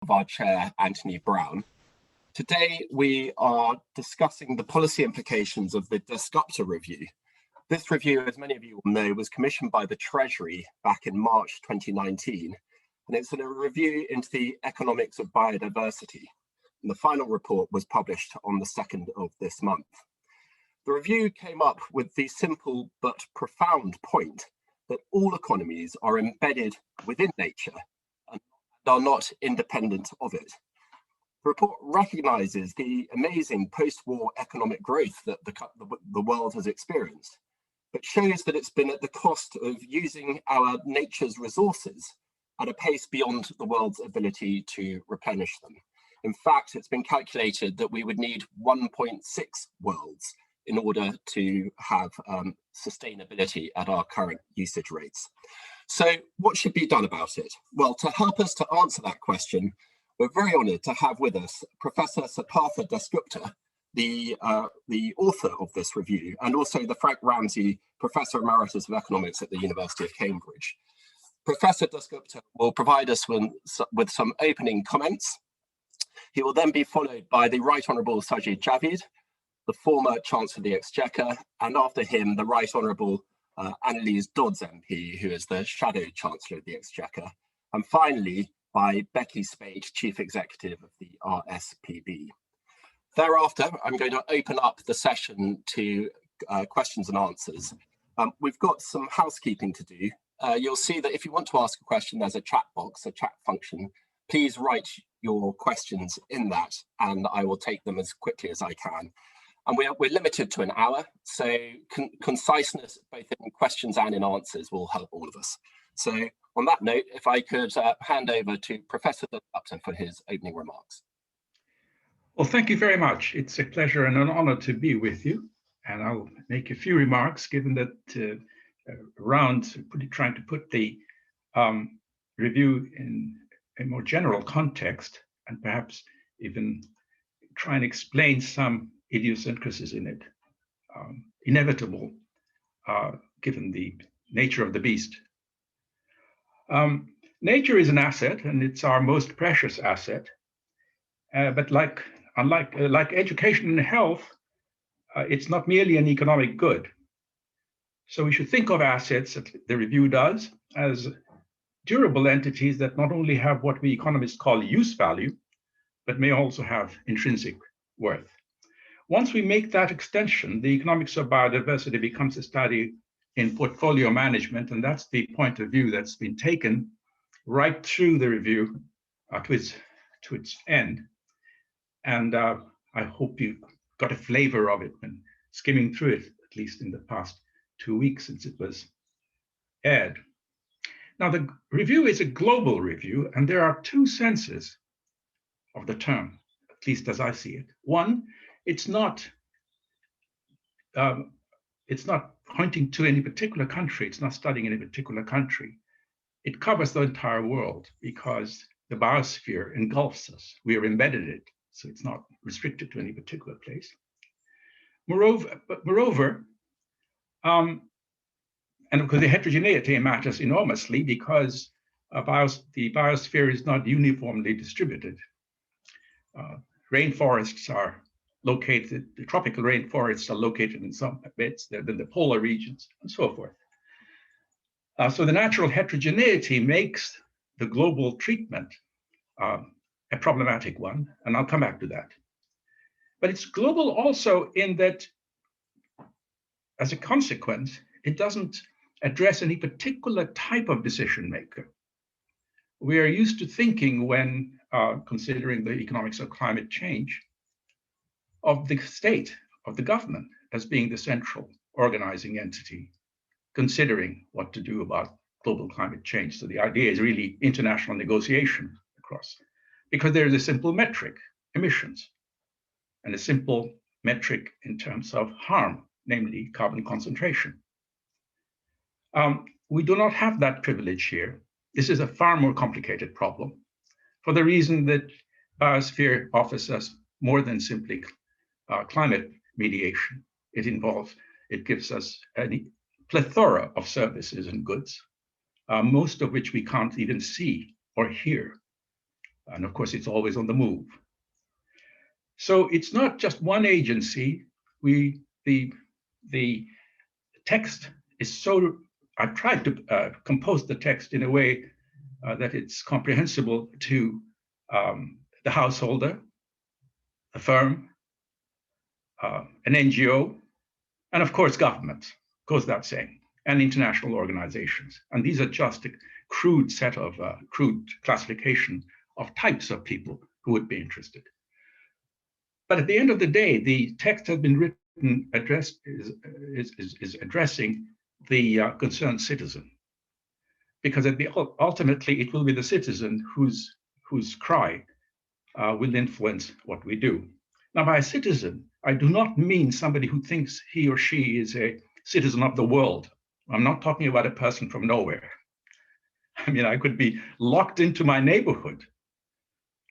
of our chair, Anthony Brown. Today, we are discussing the policy implications of the Dasgupta review. This review, as many of you will know, was commissioned by the Treasury back in March 2019, and it's a review into the economics of biodiversity. And the final report was published on the 2nd of this month. The review came up with the simple but profound point that all economies are embedded within nature and are not independent of it. The report recognises the amazing post-war economic growth that the world has experienced, but shows that it's been at the cost of using our nature's resources at a pace beyond the world's ability to replenish them. In fact, it's been calculated that we would need 1.6 worlds in order to have sustainability at our current usage rates. So what should be done about it? Well, to help us to answer that question, we're very honoured to have with us Professor Partha Dasgupta, the author of this review, and also the Frank Ramsay Professor Emeritus of Economics at the University of Cambridge. Professor Dasgupta will provide us with some opening comments. He will then be followed by the Right Honourable Sajid Javid, the former Chancellor of the Exchequer, and after him, the Right Honourable Anneliese Dodds MP, who is the Shadow Chancellor of the Exchequer, and finally by Becky, Speight, Chief Executive of the Rspb. Thereafter, I'm going to open up the session to questions and answers. We've got some housekeeping to do. You'll see that if you want to ask a question, there's a chat box, a chat function. Please write your questions in that, and I will take them as quickly as I can. And we're limited to an hour, so conciseness both in questions and in answers will help all of us. So on that note, if I could hand over to Professor Dasgupta for his opening remarks. Well, thank you very much. It's a pleasure and an honor to be with you. And I'll make a few remarks, given that trying to put the review in a more general context, and perhaps even try and explain some idiosyncrasies in it, inevitable given the nature of the beast. Nature is an asset, and it's our most precious asset. But unlike education and health, it's not merely an economic good. So we should think of assets, that the review does, as durable entities that not only have what we economists call use value, but may also have intrinsic worth. Once we make that extension, the economics of biodiversity becomes a study in portfolio management, and that's the point of view that's been taken right through the review to its end. And I hope you got a flavor of it when skimming through it, at least in the past 2 weeks since it was aired. Now, the review is a global review, and there are two senses of the term, at least as I see it. One, it's not pointing to any particular country. It's not studying any particular country. It covers the entire world because the biosphere engulfs us. We are embedded in it, so it's not restricted to any particular place. Moreover, and because the heterogeneity matters enormously, because the biosphere is not uniformly distributed. Rainforests are located, the tropical rainforests are located in some bits, than the polar regions, and so forth. So the natural heterogeneity makes the global treatment a problematic one, and I'll come back to that. But it's global also in that, as a consequence, it doesn't address any particular type of decision maker. We are used to thinking, when considering the economics of climate change, of the state, of the government, as being the central organizing entity, considering what to do about global climate change. So the idea is really international negotiation across, because there is a simple metric, emissions, and a simple metric in terms of harm, namely carbon concentration. We do not have that privilege here. This is a far more complicated problem, for the reason that biosphere offers us more than simply climate mediation. It gives us a plethora of services and goods, most of which we can't even see or hear And of course, it's always on the move. So it's not just one agency. The text is so, I've tried to compose the text in a way that it's comprehensible to the householder, the firm, an NGO, and of course governments, goes without saying, and international organizations. And these are just a crude set of crude classification of types of people who would be interested. But at the end of the day, the text has been written, is addressing the concerned citizen, because ultimately it will be the citizen whose cry will influence what we do. Now, by a citizen, I do not mean somebody who thinks he or she is a citizen of the world. I'm not talking about a person from nowhere. I mean, I could be locked into my neighborhood,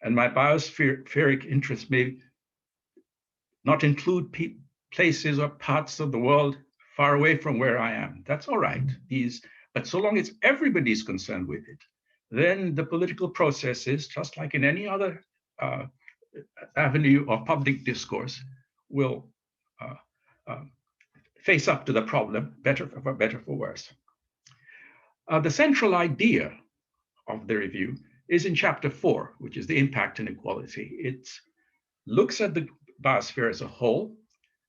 and my biospheric interests may not include places or parts of the world far away from where I am. That's all right. But so long as everybody is concerned with it, then the political processes, just like in any other avenue of public discourse, will face up to the problem, better for worse. The central idea of the review is in chapter 4, which is the impact inequality. It looks at the biosphere as a whole,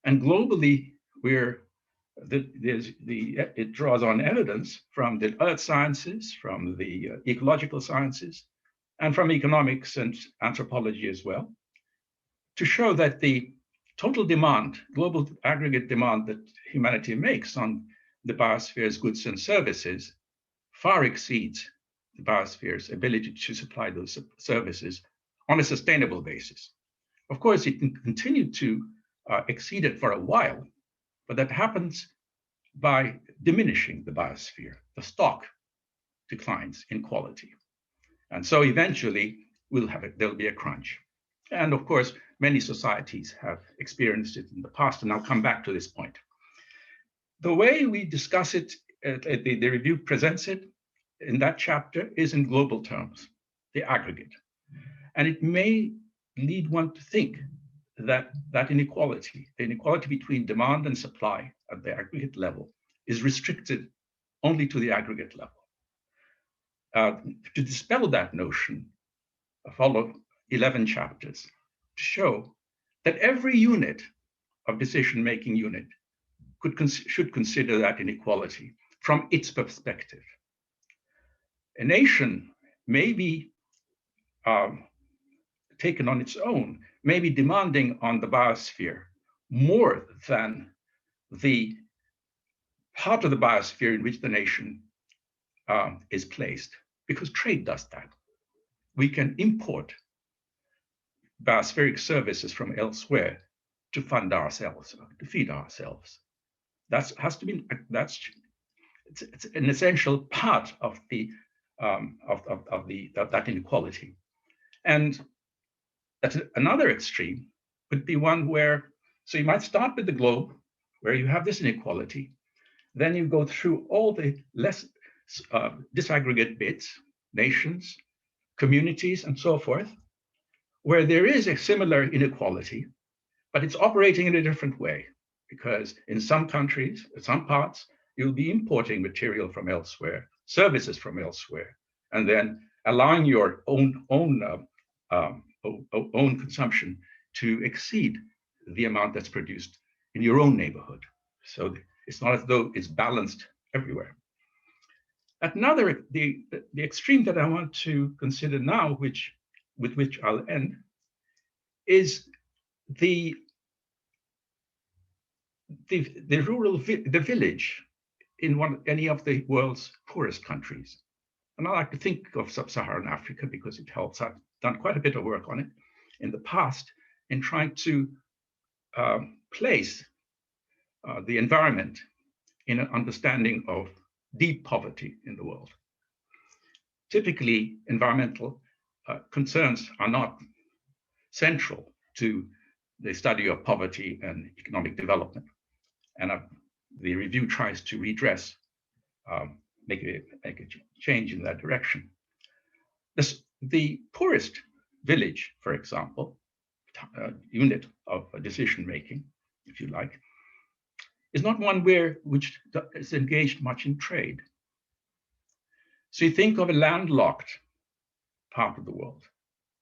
and globally, it draws on evidence from the earth sciences, from the ecological sciences, and from economics and anthropology as well, to show that the total demand, global aggregate demand that humanity makes on the biosphere's goods and services far exceeds the biosphere's ability to supply those services on a sustainable basis. Of course, it can continue to exceed it for a while, but that happens by diminishing the biosphere. The stock declines in quality. And so eventually there'll be a crunch. And of course, many societies have experienced it in the past, and I'll come back to this point. The way we discuss it, the review presents it in that chapter is in global terms, the aggregate. And it may lead one to think that inequality, the inequality between demand and supply at the aggregate level, is restricted only to the aggregate level. To dispel that notion, I follow 11 chapters to show that every unit of decision-making unit should consider that inequality from its perspective. A nation may be taken on its own, may be demanding on the biosphere more than the part of the biosphere in which the nation is placed, because trade does that. We can import biospheric services from elsewhere to fund ourselves, to feed ourselves. It's an essential part of that inequality. And at another extreme would be one where, so you might start with the globe, where you have this inequality, then you go through all the less disaggregate bits, nations, communities, and so forth, where there is a similar inequality, but it's operating in a different way, because in some countries, in some parts, you'll be importing material from elsewhere, services from elsewhere, and then allowing your own consumption to exceed the amount that's produced in your own neighborhood. So it's not as though it's balanced everywhere. At another, the extreme that I want to consider now, with which I'll end, is the village in any of the world's poorest countries. And I like to think of sub-Saharan Africa because it helps. I've done quite a bit of work on it in the past in trying to place the environment in an understanding of deep poverty in the world. Typically, environmental concerns are not central to the study of poverty and economic development. And the review tries to redress, make a change in that direction. The poorest village, for example, unit of decision-making, if you like, is not one which is engaged much in trade. So you think of a landlocked part of the world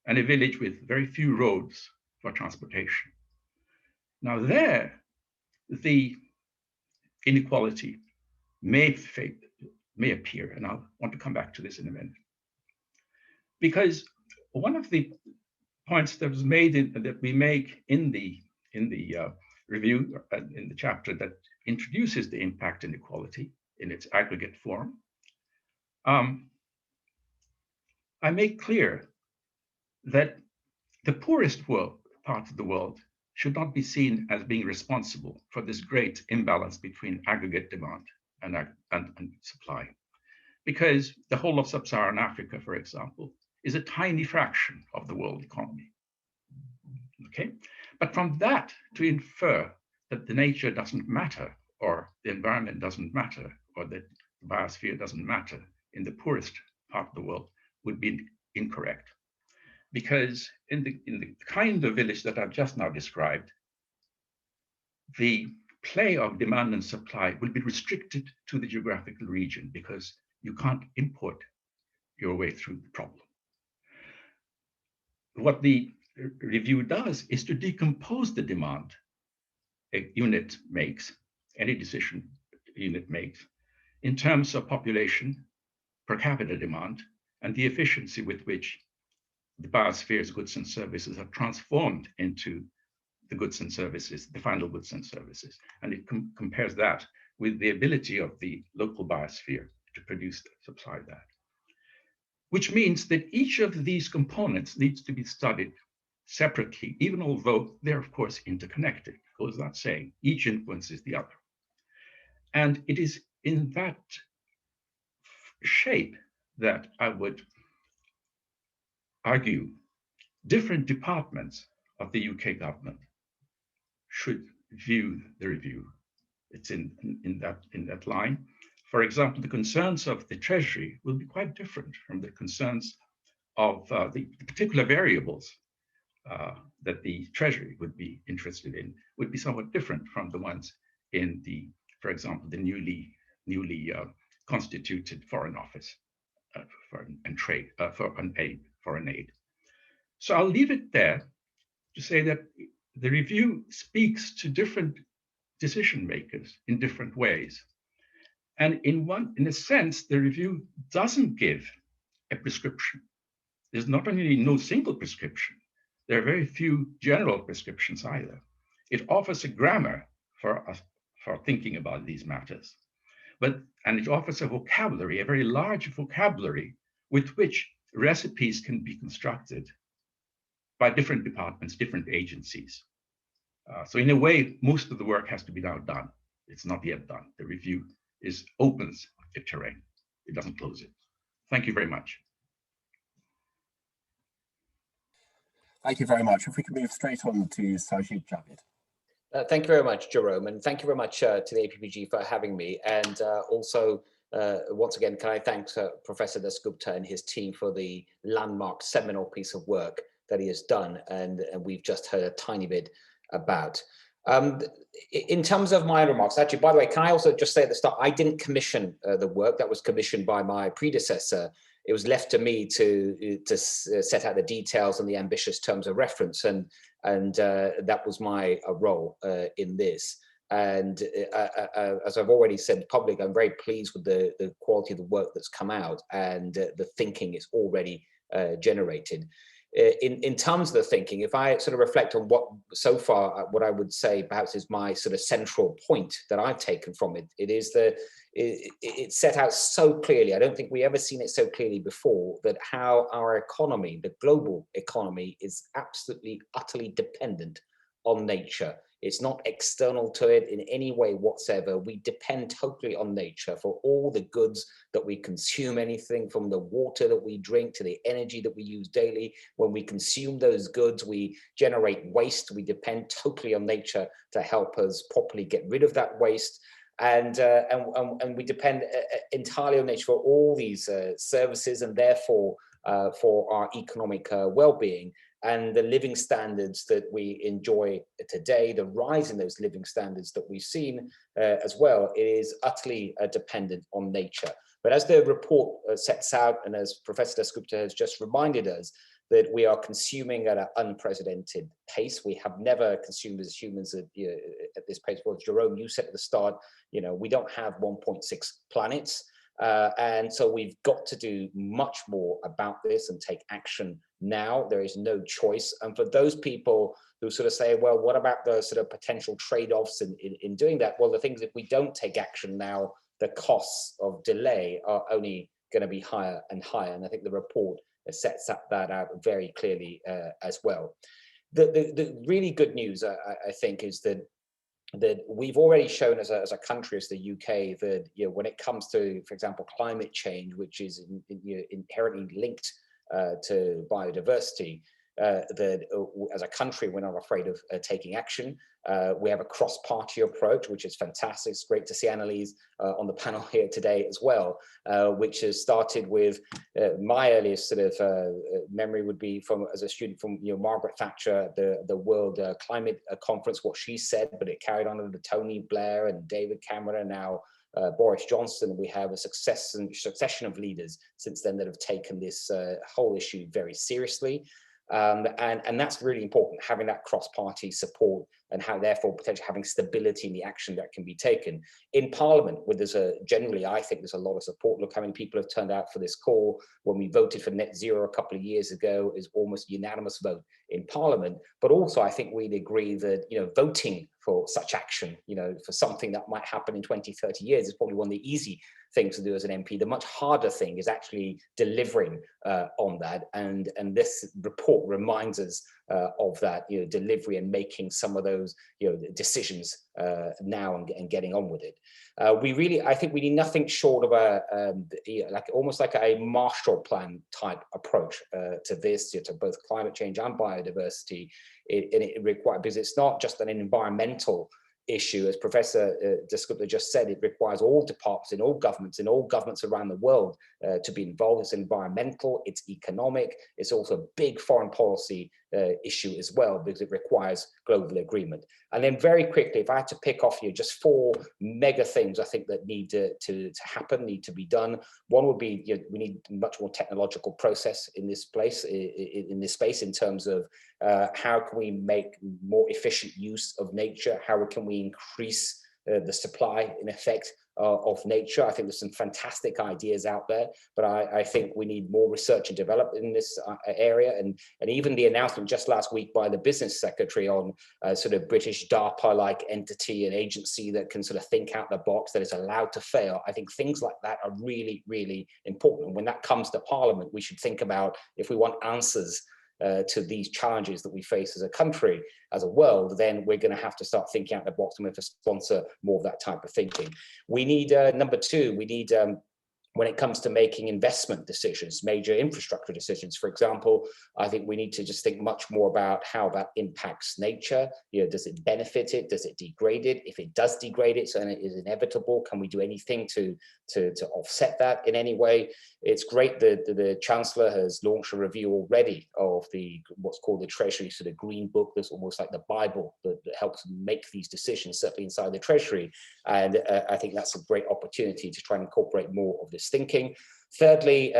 and a village with very few roads for transportation. Now there, the inequality may appear, and I'll want to come back to this in a minute. Because one of the points that was made that we make in the review, in the chapter that introduces the impact inequality in its aggregate form, I make clear that the poorest part of the world should not be seen as being responsible for this great imbalance between aggregate demand and supply. Because the whole of sub-Saharan Africa, for example, is a tiny fraction of the world economy. Okay, but from that to infer that the nature doesn't matter, or the environment doesn't matter, or that the biosphere doesn't matter in the poorest part of the world would be incorrect. Because in the kind of village that I've just now described, the play of demand and supply will be restricted to the geographical region because you can't import your way through the problem. What the review does is to decompose the demand a unit makes, any decision unit makes, in terms of population, per capita demand, and the efficiency with which the biosphere's goods and services are transformed into the goods and services, the final goods and services. And it compares that with the ability of the local biosphere to produce, supply that. Which means that each of these components needs to be studied separately, even although they're of course interconnected. It goes without saying, each influences the other. And it is in that shape that I would argue different departments of the UK government should view the review. It's in that line. For example, the concerns of the Treasury will be quite different from the concerns of the particular variables that the Treasury would be interested in, would be somewhat different from the ones in the, for example, the newly constituted Foreign Office foreign aid. So I'll leave it there to say that the review speaks to different decision makers in different ways. And in a sense, the review doesn't give a prescription. There's not only no single prescription, there are very few general prescriptions either. It offers a grammar for us for thinking about these matters, and it offers a vocabulary, a very large vocabulary with which recipes can be constructed by different departments, different agencies. So in a way, most of the work has to be now done. It's not yet done. The review opens a terrain. It doesn't close it. Thank you very much. Thank you very much. If we can move straight on to Sajid Javid. Thank you very much, Jerome, and thank you very much to the APPG for having me. And also, once again, can I thank Professor Dasgupta and his team for the landmark seminal piece of work that he has done, and we've just heard a tiny bit about. In terms of my remarks, actually, by the way, can I also just say at the start, I didn't commission the work that was commissioned by my predecessor. It was left to me to set out the details and the ambitious terms of reference, and that was my role in this. And as I've already said public, I'm very pleased with the quality of the work that's come out and the thinking it's already generated. In terms of the thinking, if I sort of reflect on what so far, what I would say perhaps is my sort of central point that I've taken from it, it is it's set out so clearly. I don't think we ever seen it so clearly before, that how our economy, the global economy, is absolutely, utterly dependent on nature. It's not external to it in any way whatsoever. We depend totally on nature for all the goods that we consume, anything from the water that we drink to the energy that we use daily. When we consume those goods, we generate waste. We depend totally on nature to help us properly get rid of that waste. And we depend entirely on nature for all these services, and therefore for our economic well-being and the living standards that we enjoy today, the rise in those living standards that we've seen as well, is utterly dependent on nature. But as the report sets out, and as Professor Dasgupta has just reminded us, that we are consuming at an unprecedented pace. We have never consumed as humans at this pace. Well, Jerome, you said at the start, we don't have 1.6 planets. And so we've got to do much more about this and take action now. There is no choice. And for those people who sort of say, well, what about the sort of potential trade-offs in doing that? Well, the thing is, if we don't take action now, the costs of delay are only going to be higher and higher. And I think the report sets that out very clearly as well. The really good news, I think, is that we've already shown as a country, as the UK, that when it comes to, for example, climate change, which is inherently linked to biodiversity, that as a country we're not afraid of taking action. We have a cross-party approach, which is fantastic. It's great to see Anneliese on the panel here today as well, which has started with my earliest sort of memory would be from as a student from Margaret Thatcher, the World Climate Conference, what she said, but it carried on under Tony Blair and David Cameron, and now Boris Johnson. We have a succession of leaders since then that have taken this whole issue very seriously. And that's really important, having that cross-party support and how therefore potentially having stability in the action that can be taken. In Parliament, where generally I think there's a lot of support. Look how many people have turned out for this call. When we voted for net zero a couple of years ago, is almost a unanimous vote in Parliament. But also I think we'd agree that voting for such action, for something that might happen in 20, 30 years is probably one of the easy things to do as an MP. The much harder thing is actually delivering on that, and this report reminds us of that delivery and making some of those decisions now and getting on with it. I think we need nothing short of almost like a Marshall Plan type approach to this, to both climate change and biodiversity. It requires, because it's not just an environmental issue, as Professor Dasgupta just said. It requires all departments in all governments around the world to be involved. It's environmental, it's economic, it's also a big foreign policy issue as well, because it requires global agreement. And then very quickly, if I had to pick off here just 4 mega things I think that need to happen, need to be done. One would be, we need much more technological process in this place, in this space, in terms of how can we make more efficient use of nature? How can we increase the supply, in effect, of nature? I think there's some fantastic ideas out there, but I think we need more research and development in this area. And even the announcement just last week by the business secretary on sort of British DARPA-like entity and agency that can sort of think out the box, that is allowed to fail. I think things like that are really, really important. When that comes to Parliament, we should think about, if we want answers to these challenges that we face as a country, as a world, then we're going to have to start thinking out the box, and we have to sponsor more of that type of thinking. We need, number 2, we need, when it comes to making investment decisions, major infrastructure decisions, for example, I think we need to just think much more about how that impacts nature. Does it benefit it? Does it degrade it? If it does degrade it, and it is inevitable, can we do anything to offset that in any way? It's great that the Chancellor has launched a review already of what's called the Treasury sort of Green Book. That's almost like the Bible that helps make these decisions, certainly inside the Treasury. And I think that's a great opportunity to try and incorporate more of this thinking. Thirdly,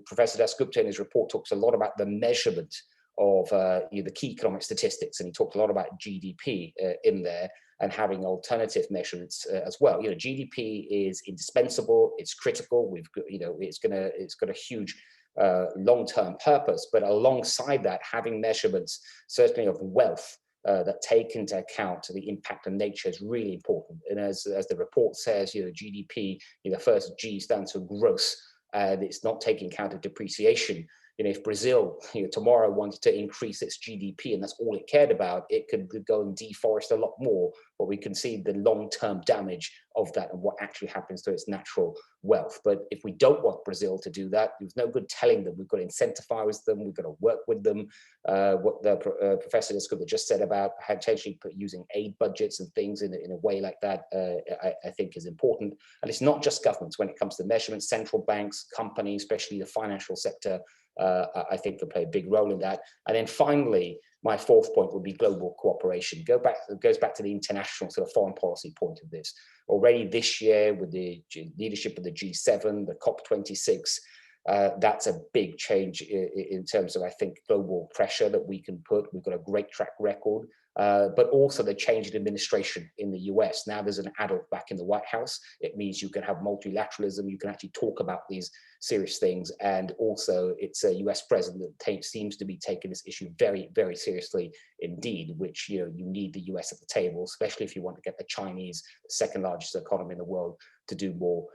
Professor Dasgupta in his report talks a lot about the measurement of the key economic statistics, and he talked a lot about GDP in there, and having alternative measurements as well. GDP is indispensable, it's critical. It's got a huge long-term purpose, but alongside that, having measurements certainly of wealth that take into account the impact on nature is really important. And as the report says, GDP, the first G stands for gross, and it's not taking account of depreciation. If Brazil, tomorrow wanted to increase its GDP and that's all it cared about, it could go and deforest a lot more, but we can see the long-term damage of that and what actually happens to its natural wealth. But if we don't want Brazil to do that, there's no good telling them. We've got to incentivize them, we've got to work with them. What the Professor Dasgupta just said about potentially using aid budgets and things in a way like that, I think is important. And it's not just governments when it comes to measurements, central banks, companies, especially the financial sector, I think can play a big role in that. And then finally, my fourth point would be global cooperation. It goes back to the international sort of foreign policy point of this. Already this year, with the leadership of the G7, the COP26, that's a big change in terms of, I think, global pressure that we can put. We've got a great track record, but also the change in administration in the US. Now there's an adult back in the White House. It means you can have multilateralism. You can actually talk about these serious things. And also it's a US president that seems to be taking this issue very, very seriously indeed, which, you know, you need the US at the table, especially if you want to get the Chinese, the second largest economy in the world, to do more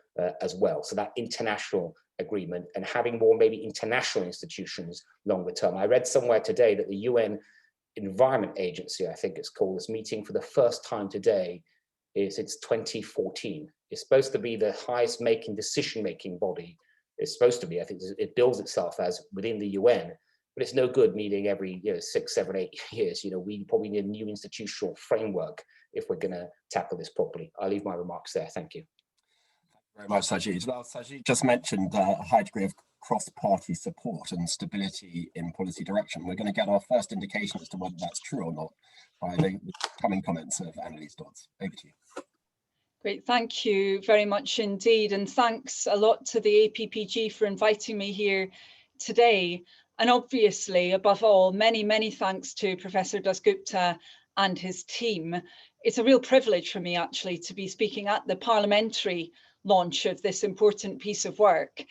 as well. So that international agreement and having more maybe international institutions longer term. I read somewhere today that the UN Environment Agency, I think it's called, is meeting for the first time today since 2014. It's supposed to be the highest decision-making body. It's supposed to be, I think it bills itself as within the UN, but it's no good meeting every 6, 7, 8 years. You know, we probably need a new institutional framework if we're going to tackle this properly. I'll leave my remarks there. Thank you. Very much, Sajid. Well, Sajid just mentioned a high degree of cross-party support and stability in policy direction. We're going to get our first indication as to whether that's true or not by the coming comments of Anneliese Dodds. Over to you. Great, thank you very much indeed. And thanks a lot to the APPG for inviting me here today. And obviously, above all, many, many thanks to Professor Dasgupta and his team. It's a real privilege for me actually to be speaking at the parliamentary launch of this important piece of work.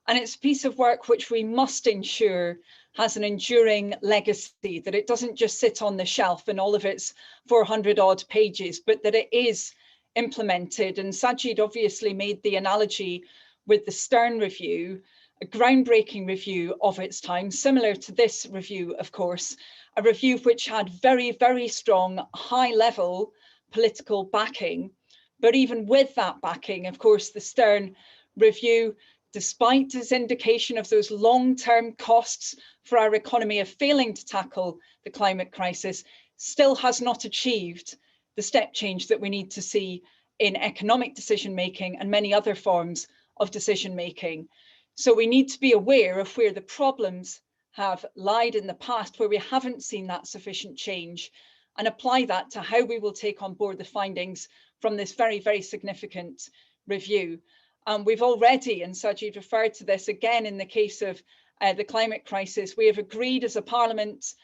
And it's a piece of work which we must ensure has an enduring legacy, that it doesn't just sit on the shelf in all of its 400 odd pages, but that it is implemented. And Sajid obviously made the analogy with the Stern review, a groundbreaking review of its time, similar to this review, of course, a review which had very, very strong high level political backing. But even with that backing, of course, the Stern review, despite its indication of those long-term costs for our economy of failing to tackle the climate crisis, still has not achieved the step change that we need to see in economic decision-making and many other forms of decision-making. So we need to be aware of where the problems have lied in the past, where we haven't seen that sufficient change, and apply that to how we will take on board the findings from this very, very significant review. We've already, and Sajid referred to this again in the case of the climate crisis, we have agreed as a parliament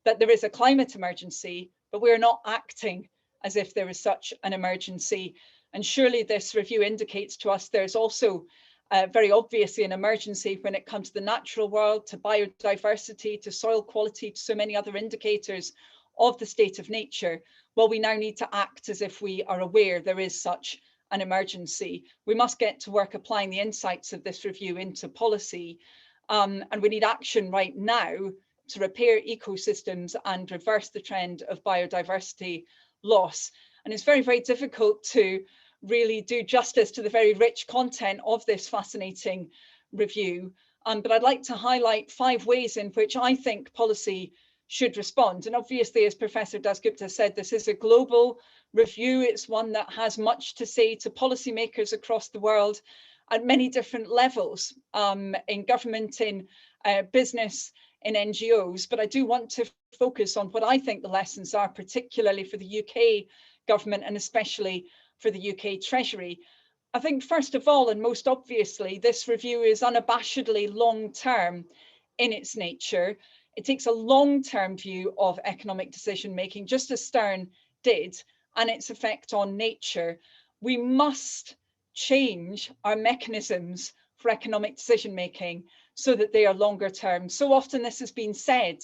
that there is a climate emergency, but we're not acting as if there is such an emergency. And surely this review indicates to us there's also very obviously an emergency when it comes to the natural world, to biodiversity, to soil quality, to so many other indicators of the state of nature. Well, we now need to act as if we are aware there is such an emergency. We must get to work applying the insights of this review into policy, and we need action right now to repair ecosystems and reverse the trend of biodiversity loss. And it's very, very difficult to really do justice to the very rich content of this fascinating review. But I'd like to highlight 5 ways in which I think policy should respond. And obviously, as Professor Dasgupta said, this is a global review. It's one that has much to say to policymakers across the world at many different levels, in government, in business, in NGOs. But I do want to focus on what I think the lessons are, particularly for the UK government and especially for the UK Treasury. I think first of all, and most obviously, this review is unabashedly long-term in its nature. It takes a long-term view of economic decision-making, just as Stern did, and its effect on nature. We must change our mechanisms for economic decision-making so that they are longer term. So often this has been said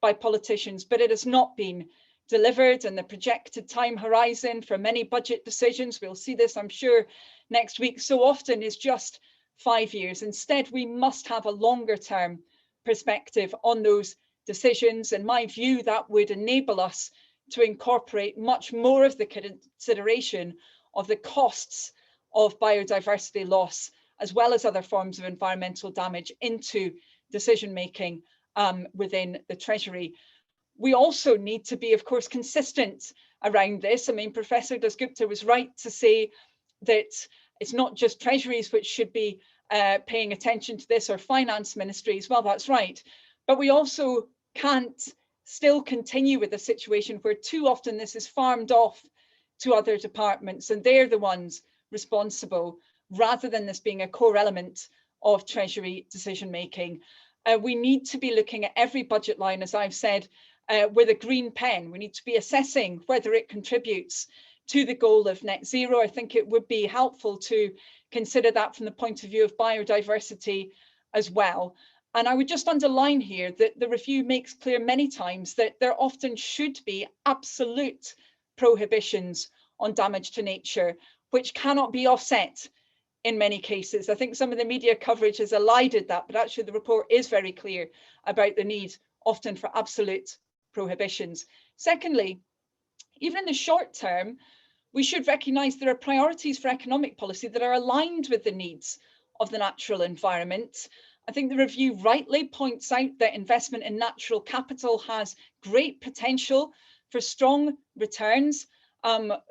by politicians, but it has not been delivered, and the projected time horizon for many budget decisions, we'll see this, I'm sure, next week, so often is just 5 years. Instead, we must have a longer term perspective on those decisions. In my view, that would enable us to incorporate much more of the consideration of the costs of biodiversity loss, as well as other forms of environmental damage, into decision-making within the Treasury. We also need to be, of course, consistent around this. I mean, Professor Dasgupta was right to say that it's not just treasuries which should be paying attention to this, or finance ministries. Well, that's right. But we also can't still continue with a situation where too often this is farmed off to other departments and they're the ones responsible, rather than this being a core element of Treasury decision making. We need to be looking at every budget line, as I've said, with a green pen. We need to be assessing whether it contributes to the goal of net zero. I think it would be helpful to consider that from the point of view of biodiversity as well. And I would just underline here that the review makes clear many times that there often should be absolute prohibitions on damage to nature, which cannot be offset in many cases. I think some of the media coverage has elided that, but actually the report is very clear about the need often for absolute prohibitions. Secondly, even in the short term, we should recognise there are priorities for economic policy that are aligned with the needs of the natural environment. I think the review rightly points out that investment in natural capital has great potential for strong returns.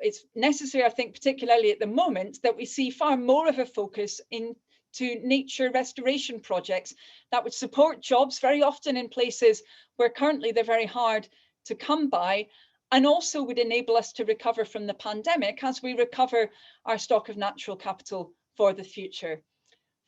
It's necessary, I think, particularly at the moment, that we see far more of a focus into nature restoration projects that would support jobs very often in places where currently they're very hard to come by, and also would enable us to recover from the pandemic as we recover our stock of natural capital for the future.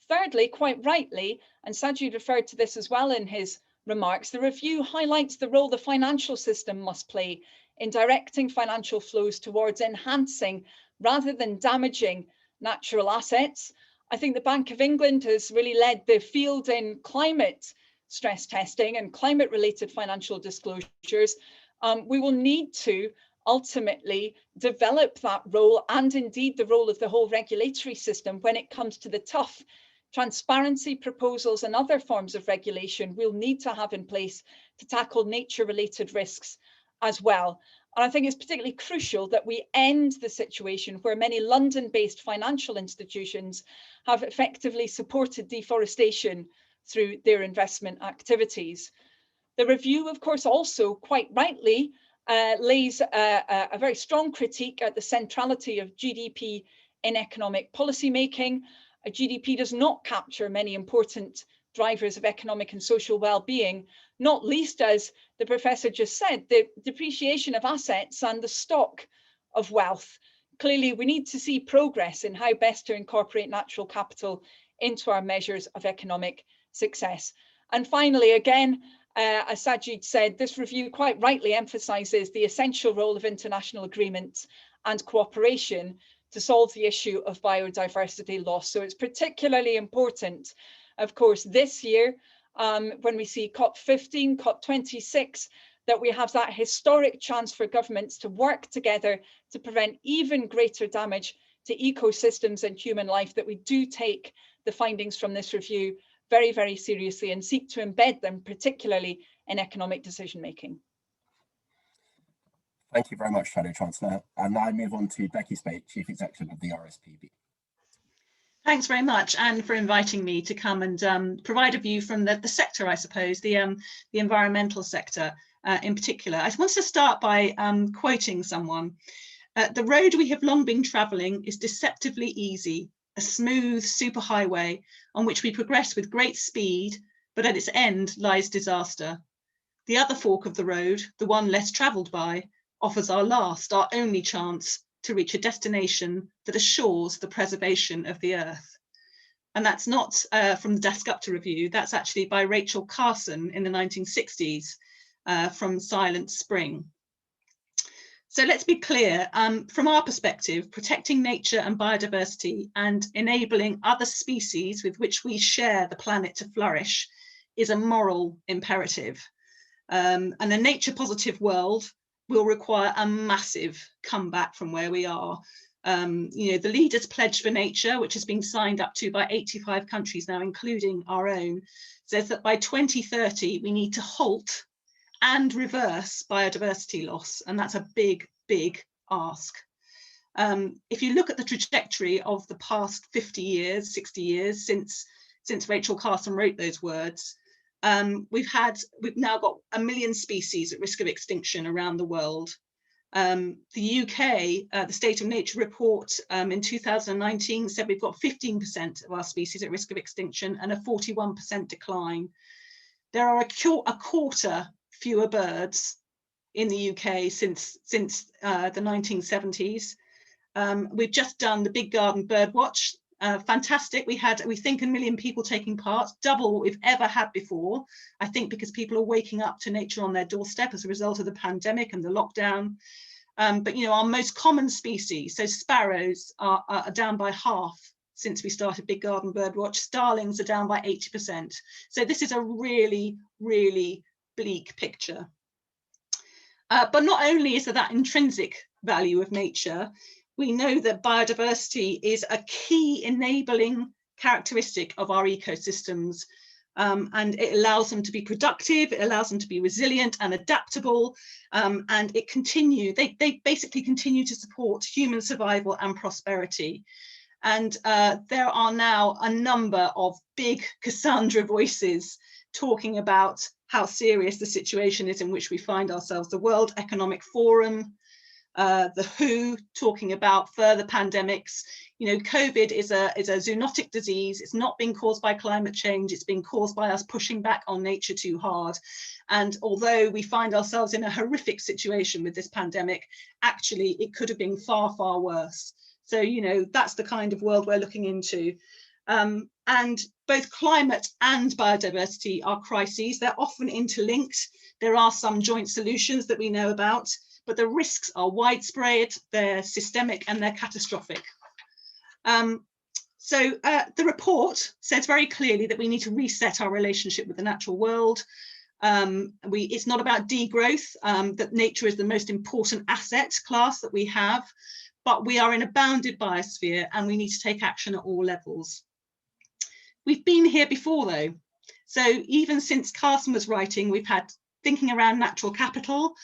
Thirdly, quite rightly, and Sajid referred to this as well in his remarks, the review highlights the role the financial system must play in directing financial flows towards enhancing rather than damaging natural assets. I think the Bank of England has really led the field in climate stress testing and climate related financial disclosures. We will need to ultimately develop that role, and indeed the role of the whole regulatory system when it comes to the tough transparency proposals and other forms of regulation we'll need to have in place to tackle nature related risks as well. And I think it's particularly crucial that we end the situation where many London-based financial institutions have effectively supported deforestation through their investment activities. The review, of course, also quite rightly lays a very strong critique at the centrality of GDP in economic policy making. GDP does not capture many important drivers of economic and social well-being, not least, as the professor just said, the depreciation of assets and the stock of wealth. Clearly, we need to see progress in how best to incorporate natural capital into our measures of economic success. And finally, again, as Sajid said, this review quite rightly emphasises the essential role of international agreements and cooperation to solve the issue of biodiversity loss. So it's particularly important, of course, this year, when we see COP15, COP26, that we have that historic chance for governments to work together to prevent even greater damage to ecosystems and human life, that we do take the findings from this review very, very seriously and seek to embed them, particularly in economic decision making. Thank you very much, Shadow Chancellor. And now I move on to Becky Speight, Chief Executive of the Rspb. Thanks very much, Anne, for inviting me to come and provide a view from the sector, I suppose, the environmental sector in particular. I want to start by quoting someone. The road we have long been travelling is deceptively easy, a smooth superhighway on which we progress with great speed, but at its end lies disaster. The other fork of the road, the one less travelled by, offers our last, our only chance to reach a destination that assures the preservation of the earth. And that's not from the Dasgupta review, that's actually by Rachel Carson in the 1960s from Silent Spring. So let's be clear, from our perspective, protecting nature and biodiversity and enabling other species with which we share the planet to flourish is a moral imperative. And a nature positive world will require a massive comeback from where we are. The Leaders' Pledge for Nature, which has been signed up to by 85 countries now, including our own, says that by 2030, we need to halt and reverse biodiversity loss. And that's a big, big ask. If you look at the trajectory of the past 50 years, 60 years since Rachel Carson wrote those words, we've now got 1 million species at risk of extinction around the world. The UK, the State of Nature report in 2019 said we've got 15% of our species at risk of extinction and a 41% decline. There are a quarter fewer birds in the UK since the 1970s. We've just done the Big Garden Bird Watch. Fantastic. We think 1 million people taking part, double what we've ever had before. I think because people are waking up to nature on their doorstep as a result of the pandemic and the lockdown. But you know, our most common species, so sparrows are down by half since we started Big Garden Bird Watch. Starlings are down by 80%. So this is a really, really bleak picture. But not only is there that intrinsic value of nature, we know that biodiversity is a key enabling characteristic of our ecosystems, and it allows them to be productive, it allows them to be resilient and adaptable, and they basically continue to support human survival and prosperity. And there are now a number of big Cassandra voices talking about how serious the situation is in which we find ourselves. The World Economic Forum, the WHO talking about further pandemics. You know, COVID is a zoonotic disease. It's not being caused by climate change. It's being caused by us pushing back on nature too hard. And although we find ourselves in a horrific situation with this pandemic, actually it could have been far, far worse. So, you know, that's the kind of world we're looking into. And both climate and biodiversity are crises. They're often interlinked. There are some joint solutions that we know about, but the risks are widespread, they're systemic, and they're catastrophic. So the report says very clearly that we need to reset our relationship with the natural world. It's not about degrowth, that nature is the most important asset class that we have, but we are in a bounded biosphere and we need to take action at all levels. We've been here before though. So even since Carson was writing, we've had thinking around natural capital.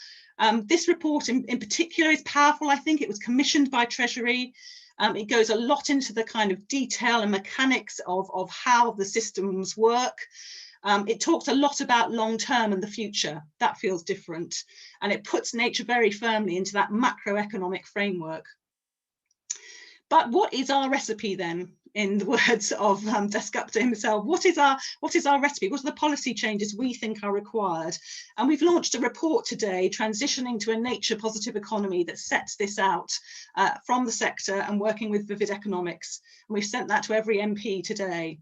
This report in particular is powerful. I think it was commissioned by Treasury. It goes a lot into the kind of detail and mechanics of how the systems work. It talks a lot about long term and the future. That feels different. And it puts nature very firmly into that macroeconomic framework. But what is our recipe then? In the words of Dasgupta himself, what is our recipe? What are the policy changes we think are required? And we've launched a report today, Transitioning to a Nature Positive Economy, that sets this out from the sector and working with Vivid Economics. And we've sent that to every MP today.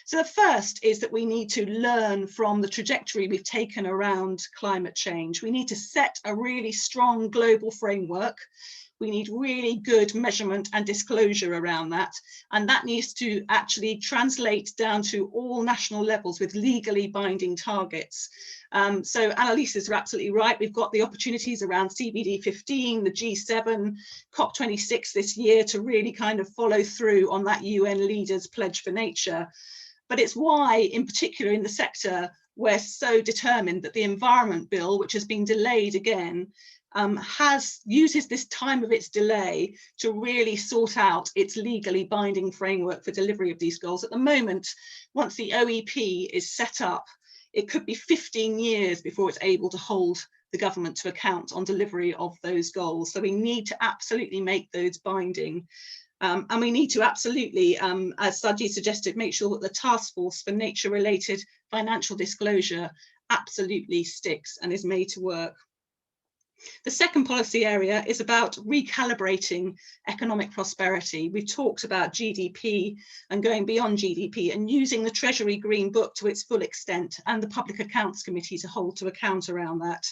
So the first is that we need to learn from the trajectory we've taken around climate change. We need to set a really strong global framework. We need really good measurement and disclosure around that. And that needs to actually translate down to all national levels with legally binding targets. So Anneliese is absolutely right. We've got the opportunities around CBD 15, the G7, COP26 this year to really kind of follow through on that UN leaders pledge for nature. But it's why, in particular in the sector, we're so determined that the Environment Bill, which has been delayed again, uses this time of its delay to really sort out its legally binding framework for delivery of these goals. At the moment, once the OEP is set up, it could be 15 years before it's able to hold the government to account on delivery of those goals. So we need to absolutely make those binding. And we need to absolutely, as Sajid suggested, make sure that the task force for nature-related financial disclosure absolutely sticks and is made to work. The second policy area is about recalibrating economic prosperity. We've talked about GDP and going beyond GDP and using the Treasury Green Book to its full extent and the Public Accounts Committee to hold to account around that.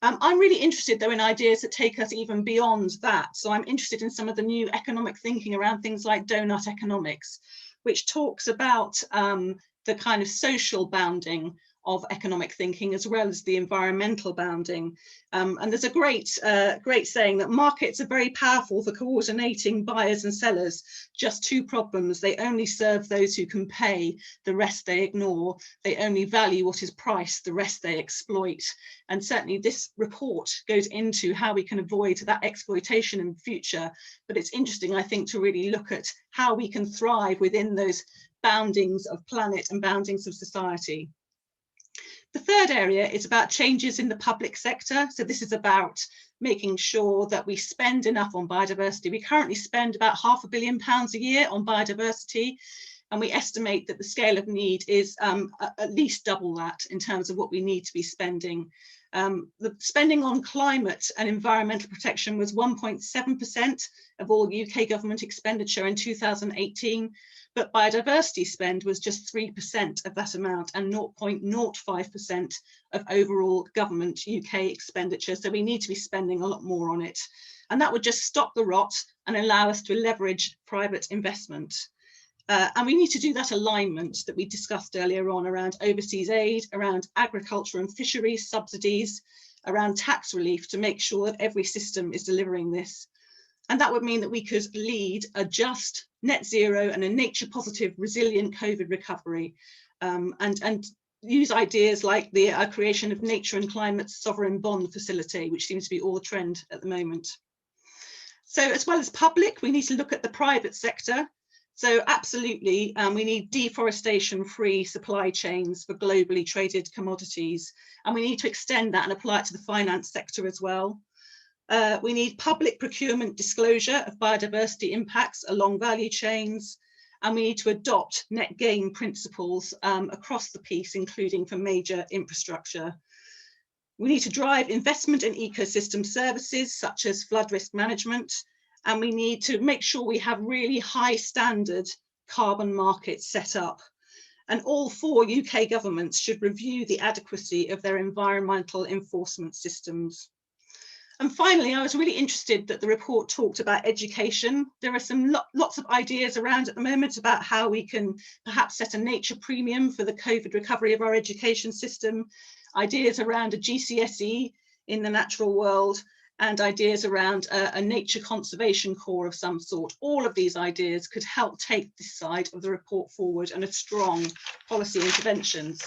I'm really interested though in ideas that take us even beyond that. So I'm interested in some of the new economic thinking around things like donut economics, which talks about the kind of social bounding of economic thinking as well as the environmental bounding. And there's a great saying that markets are very powerful for coordinating buyers and sellers. Just two problems: they only serve those who can pay, the rest they ignore. They only value what is priced, the rest they exploit. And certainly this report goes into how we can avoid that exploitation in the future. But it's interesting, I think, to really look at how we can thrive within those boundings of planet and boundings of society. The third area is about changes in the public sector. So this is about making sure that we spend enough on biodiversity. We currently spend about £500 million a year on biodiversity, and we estimate that the scale of need is at least double that in terms of what we need to be spending. The spending on climate and environmental protection was 1.7% of all UK government expenditure in 2018, but biodiversity spend was just 3% of that amount and 0.05% of overall government UK expenditure. So we need to be spending a lot more on it. And that would just stop the rot and allow us to leverage private investment. And we need to do that alignment that we discussed earlier on around overseas aid, around agriculture and fisheries subsidies, around tax relief to make sure that every system is delivering this. And that would mean that we could lead a just, net zero and a nature positive, resilient COVID recovery, and use ideas like the creation of nature and climate sovereign bond facility, which seems to be all the trend at the moment. So as well as public, we need to look at the private sector. So absolutely, we need deforestation-free supply chains for globally traded commodities. And we need to extend that and apply it to the finance sector as well. We need public procurement disclosure of biodiversity impacts along value chains. And we need to adopt net gain principles across the piece, including for major infrastructure. We need to drive investment in ecosystem services, such as flood risk management. And we need to make sure we have really high standard carbon markets set up. And all 4 UK governments should review the adequacy of their environmental enforcement systems. And finally, I was really interested that the report talked about education. There are lots of ideas around at the moment about how we can perhaps set a nature premium for the COVID recovery of our education system, ideas around a GCSE in the natural world, and ideas around a nature conservation core of some sort. All of these ideas could help take this side of the report forward and a strong policy interventions.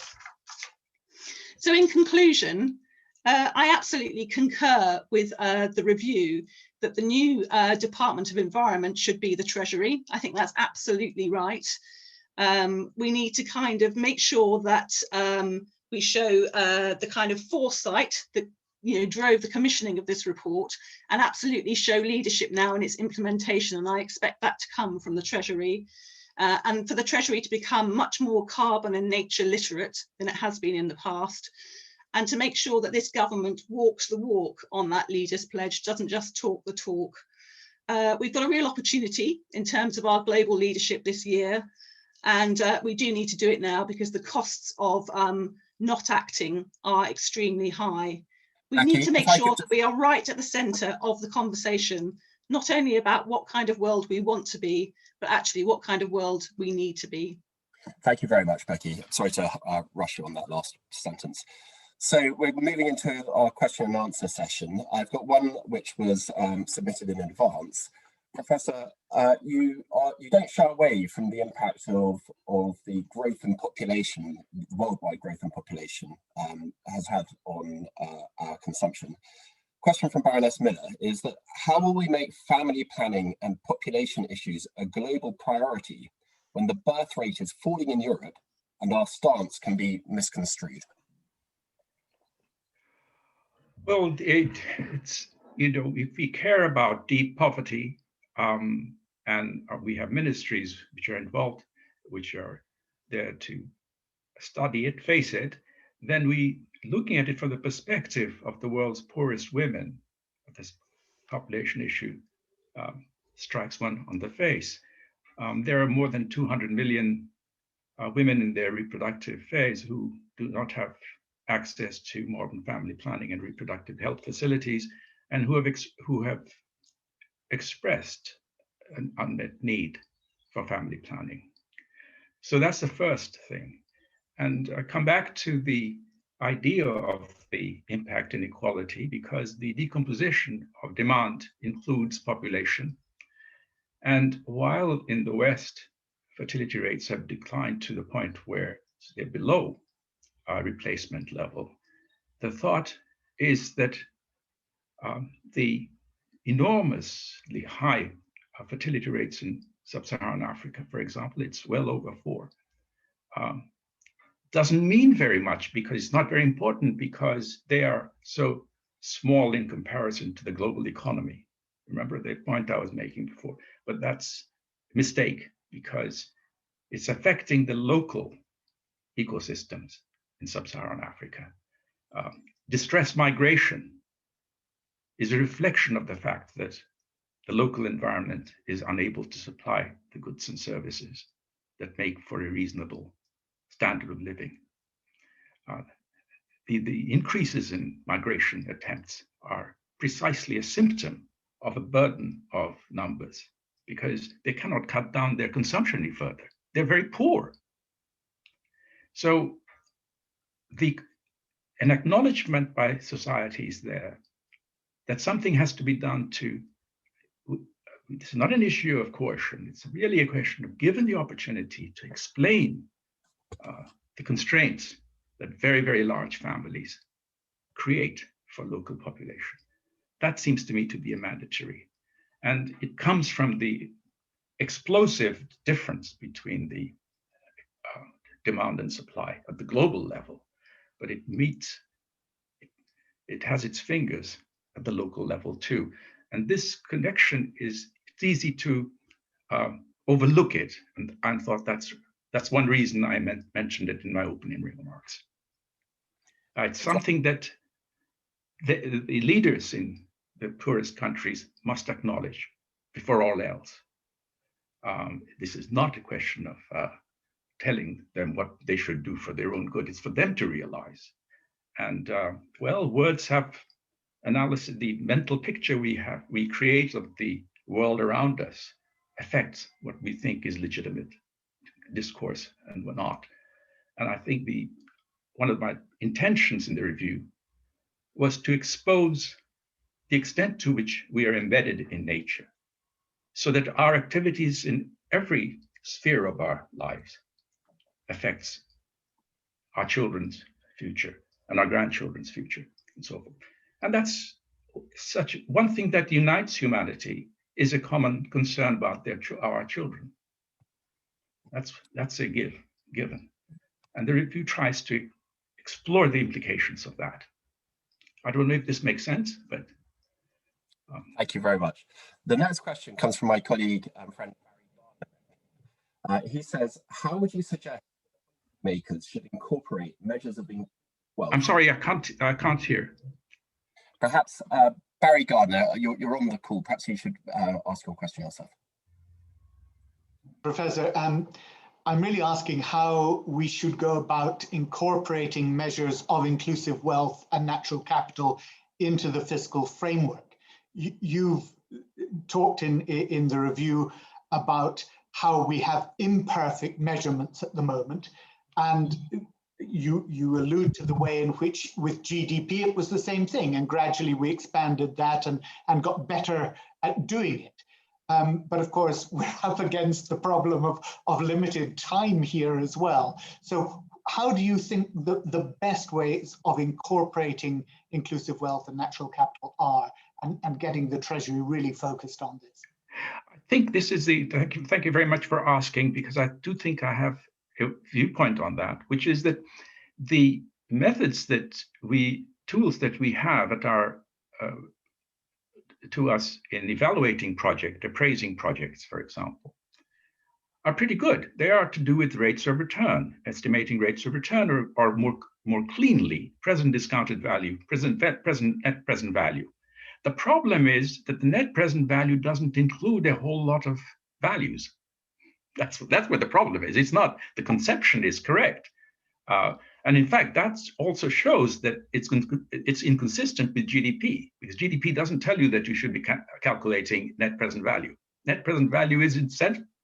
So in conclusion, I absolutely concur with the review that the new Department of Environment should be the Treasury. I think that's absolutely right. We need to kind of make sure that we show the kind of foresight that drove the commissioning of this report, and absolutely show leadership now in its implementation. And I expect that to come from the Treasury, and for the Treasury to become much more carbon and nature literate than it has been in the past, and to make sure that this government walks the walk on that leaders' pledge, doesn't just talk the talk. We've got a real opportunity in terms of our global leadership this year, and we do need to do it now because the costs of not acting are extremely high. We need to make sure that we are right at the centre of the conversation, not only about what kind of world we want to be, but actually what kind of world we need to be. Thank you very much, Becky. Sorry to rush you on that last sentence. So we're moving into our question and answer session. I've got one which was submitted in advance. Professor, you don't shy away from the impact of the growth in population, worldwide growth in population has had on our consumption. Question from Baroness Miller is that how will we make family planning and population issues a global priority when the birth rate is falling in Europe and our stance can be misconstrued? Well, it's, if we care about deep poverty, and we have ministries which are involved, which are there to study it, face it, then looking at it from the perspective of the world's poorest women, this population issue strikes one on the face. There are more than 200 million women in their reproductive phase who do not have access to modern family planning and reproductive health facilities, and who have expressed an unmet need for family planning. So that's the first thing. And I come back to the idea of the impact inequality, because the decomposition of demand includes population. And while in the West, fertility rates have declined to the point where they're below replacement level, the thought is that the enormously high fertility rates in sub-Saharan Africa, for example, it's well over 4, doesn't mean very much, because it's not very important, because they are so small in comparison to the global economy. Remember the point I was making before, but that's a mistake, because it's affecting the local ecosystems in sub-Saharan Africa. Distress migration is a reflection of the fact that the local environment is unable to supply the goods and services that make for a reasonable standard of living. The increases in migration attempts are precisely a symptom of a burden of numbers, because they cannot cut down their consumption any further. They're very poor. So an acknowledgement by societies there that something has to be done to, it's not an issue of coercion, it's really a question of, given the opportunity to explain the constraints that very, very large families create for local population. That seems to me to be a mandatory. And it comes from the explosive difference between the demand and supply at the global level, but it has its fingers at the local level too. And this connection it's easy to overlook it. And I thought that's one reason I mentioned it in my opening remarks. It's something that the leaders in the poorest countries must acknowledge before all else. This is not a question of telling them what they should do for their own good. It's for them to realize. And well, words have analysis. The mental picture we create of the world around us affects what we think is legitimate discourse and what not. And I think one of my intentions in the review was to expose the extent to which we are embedded in nature, so that our activities in every sphere of our lives affects our children's future and our grandchildren's future and so forth. And that's one thing that unites humanity, is a common concern about our children. That's a given. And the review tries to explore the implications of that. I don't know if this makes sense, but. Thank you very much. The next question comes from my colleague and friend, Barry Gardner. He says, how would you suggest makers should incorporate measures of well? I'm sorry, I can't hear. Perhaps Barry Gardner, you're on the call. Perhaps you should ask your question yourself. Professor, I'm really asking how we should go about incorporating measures of inclusive wealth and natural capital into the fiscal framework. You've talked in the review about how we have imperfect measurements at the moment, and you allude to the way in which with GDP it was the same thing, and gradually we expanded that and got better at doing it. But of course, we're up against the problem of limited time here as well. So how do you think the best ways of incorporating inclusive wealth and natural capital are, and getting the Treasury really focused on this? I think this is thank you very much for asking, because I do think I have a viewpoint on that, which is that the methods tools that we have at our to us in evaluating appraising projects, for example, are pretty good. They are to do with rates of return, estimating rates of return, or more cleanly, present discounted value, net present value. The problem is that the net present value doesn't include a whole lot of values. That's where the problem is. It's not, the conception is correct. And in fact, that also shows that it's inconsistent with GDP, because GDP doesn't tell you that you should be calculating net present value. Net present value is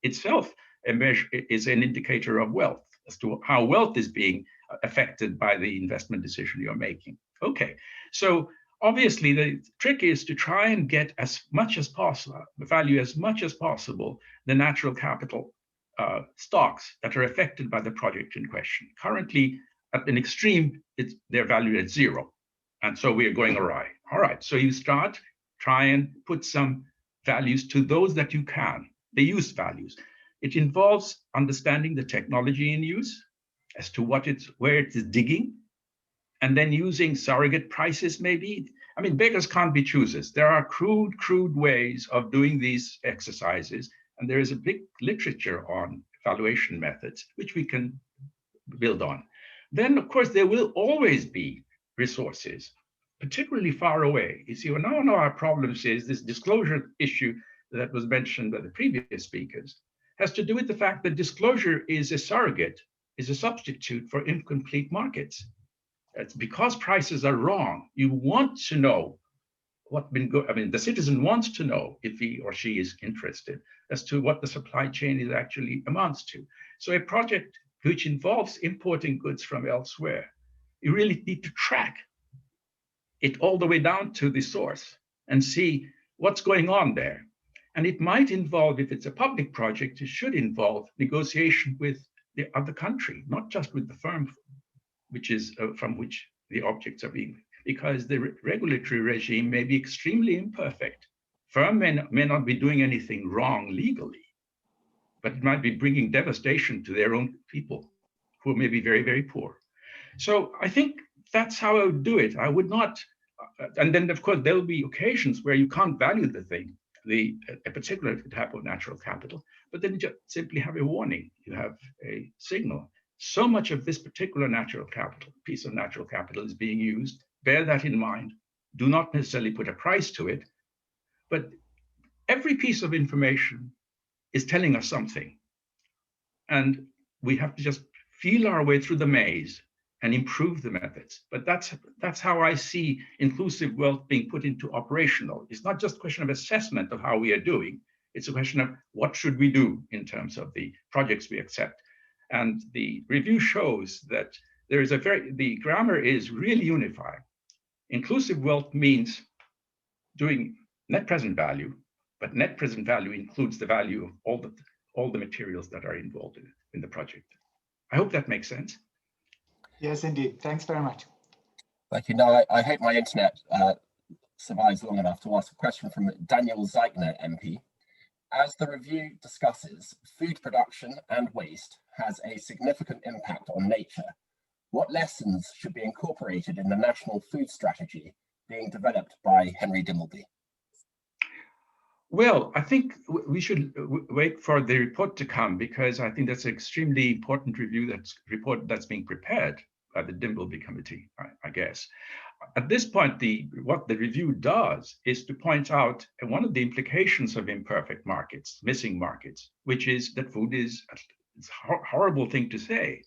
itself a measure, is an indicator of wealth, as to how wealth is being affected by the investment decision you're making. Okay, so obviously the trick is to try and get as much as possible, value as much as possible, the natural capital stocks that are affected by the project in question. Currently, at an extreme, they're valued at zero. And so we are going awry. All right, so you try and put some values to those that you can, the use values. It involves understanding the technology in use, as to where it is digging, and then using surrogate prices maybe. I mean, beggars can't be choosers. There are crude ways of doing these exercises, and there is a big literature on evaluation methods, which we can build on. Then, of course, there will always be resources, particularly far away. You see, well, now one of our problems is this disclosure issue that was mentioned by the previous speakers has to do with the fact that disclosure is a surrogate, is a substitute for incomplete markets. It's because prices are wrong. You want to know the citizen wants to know, if he or she is interested, as to what the supply chain is actually amounts to. So a project which involves importing goods from elsewhere, you really need to track it all the way down to the source and see what's going on there. And it might involve, if it's a public project, it should involve negotiation with the other country, not just with the firm which is from which the objects are being, because the regulatory regime may be extremely imperfect. Firm may not be doing anything wrong legally, but it might be bringing devastation to their own people who may be very, very poor. So I think that's how I would do it. I would not, and then of course there'll be occasions where you can't value the thing, a particular type of natural capital, but then you just simply have a warning. You have a signal. So much of this particular piece of natural capital is being used. Bear that in mind. Do not necessarily put a price to it, but every piece of information is telling us something. And we have to just feel our way through the maze and improve the methods. But that's how I see inclusive wealth being put into operational. It's not just a question of assessment of how we are doing. It's a question of what should we do in terms of the projects we accept. And the review shows that the grammar is really unifying. Inclusive wealth means doing net present value, but net present value includes the value of all the materials that are involved in the project. I hope that makes sense. Yes, indeed. Thanks very much. Thank you. Now, I hope my internet survives long enough to ask a question from Daniel Zeichner, MP. As the review discusses, food production and waste has a significant impact on nature. What lessons should be incorporated in the National Food Strategy being developed by Henry Dimbleby? Well, I think we should wait for the report to come, because I think that's an extremely important report that's being prepared by the Dimbleby Committee, I guess. At this point, what the review does is to point out one of the implications of imperfect markets, missing markets, which is that food it's a horrible thing to say,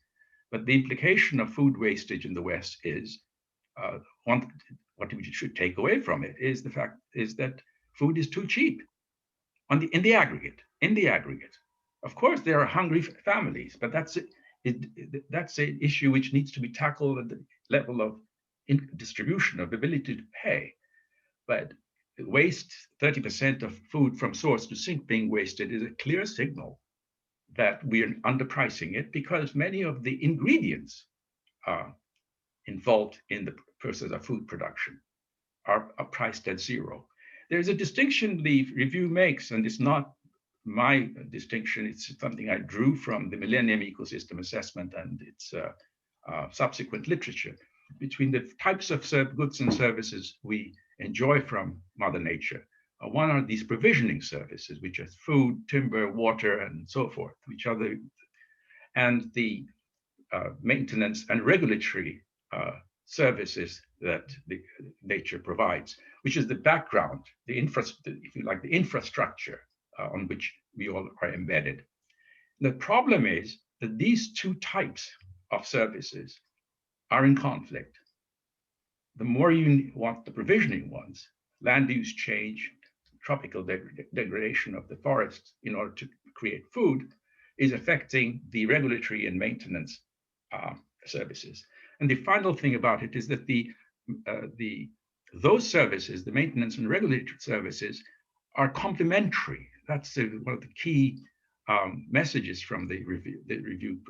but the implication of food wastage in the West is, what we should take away from it is the fact that food is too cheap in the aggregate. Of course, there are hungry families, but that's an issue which needs to be tackled at the level of distribution of ability to pay. But waste, 30% of food from source to sink being wasted, is a clear signal that we are underpricing it, because many of the ingredients involved in the process of food production are priced at zero. There's a distinction the review makes, and it's not my distinction, it's something I drew from the Millennium Ecosystem Assessment and its subsequent literature, between the types of goods and services we enjoy from Mother Nature. One are these provisioning services, which are food, timber, water, and so forth, and the maintenance and regulatory services that the nature provides, which is the background, if you like, the infrastructure on which we all are embedded. The problem is that these two types of services are in conflict. The more you want the provisioning ones, land use change, tropical degradation of the forests in order to create food, is affecting the regulatory and maintenance services. And the final thing about it is that those services, the maintenance and regulatory services, are complementary. That's one of the key messages from the review.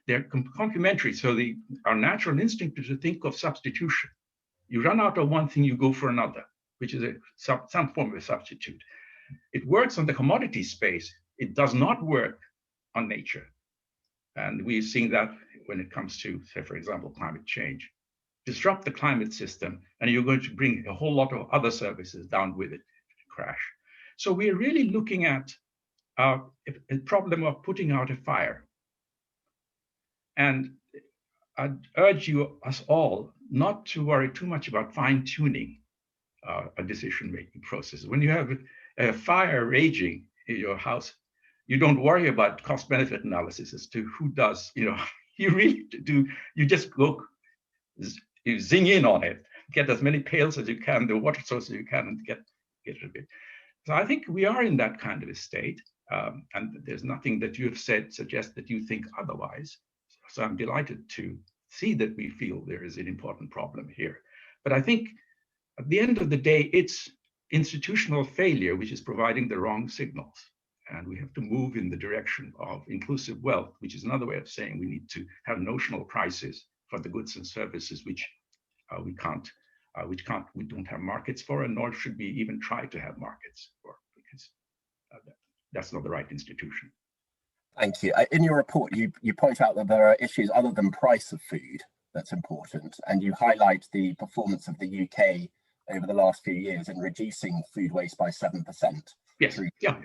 They're complementary. So our natural instinct is to think of substitution. You run out of one thing, you go for another, which is some form of a substitute. It works on the commodity space. It does not work on nature. And we've seen that when it comes to, say, for example, climate change. Disrupt the climate system, and you're going to bring a whole lot of other services down with it to crash. So we're really looking at a problem of putting out a fire. And I'd urge us all not to worry too much about fine-tuning a decision-making process. When you have a fire raging in your house, you don't worry about cost-benefit analysis as to who does, you really do, you just go, you zing in on it, get as many pails as you can, the water source as you can, and get rid of it. So I think we are in that kind of a state, and there's nothing that you have said suggests that you think otherwise. So I'm delighted to see that we feel there is an important problem here. But I think at the end of the day, it's institutional failure which is providing the wrong signals. And we have to move in the direction of inclusive wealth, which is another way of saying we need to have notional prices for the goods and services which we don't have markets for, and nor should we even try to have markets for, because that's not the right institution. Thank you. In your report, you point out that there are issues other than price of food that's important, and you highlight the performance of the UK over the last few years in reducing food waste by 7%. Yes, yeah,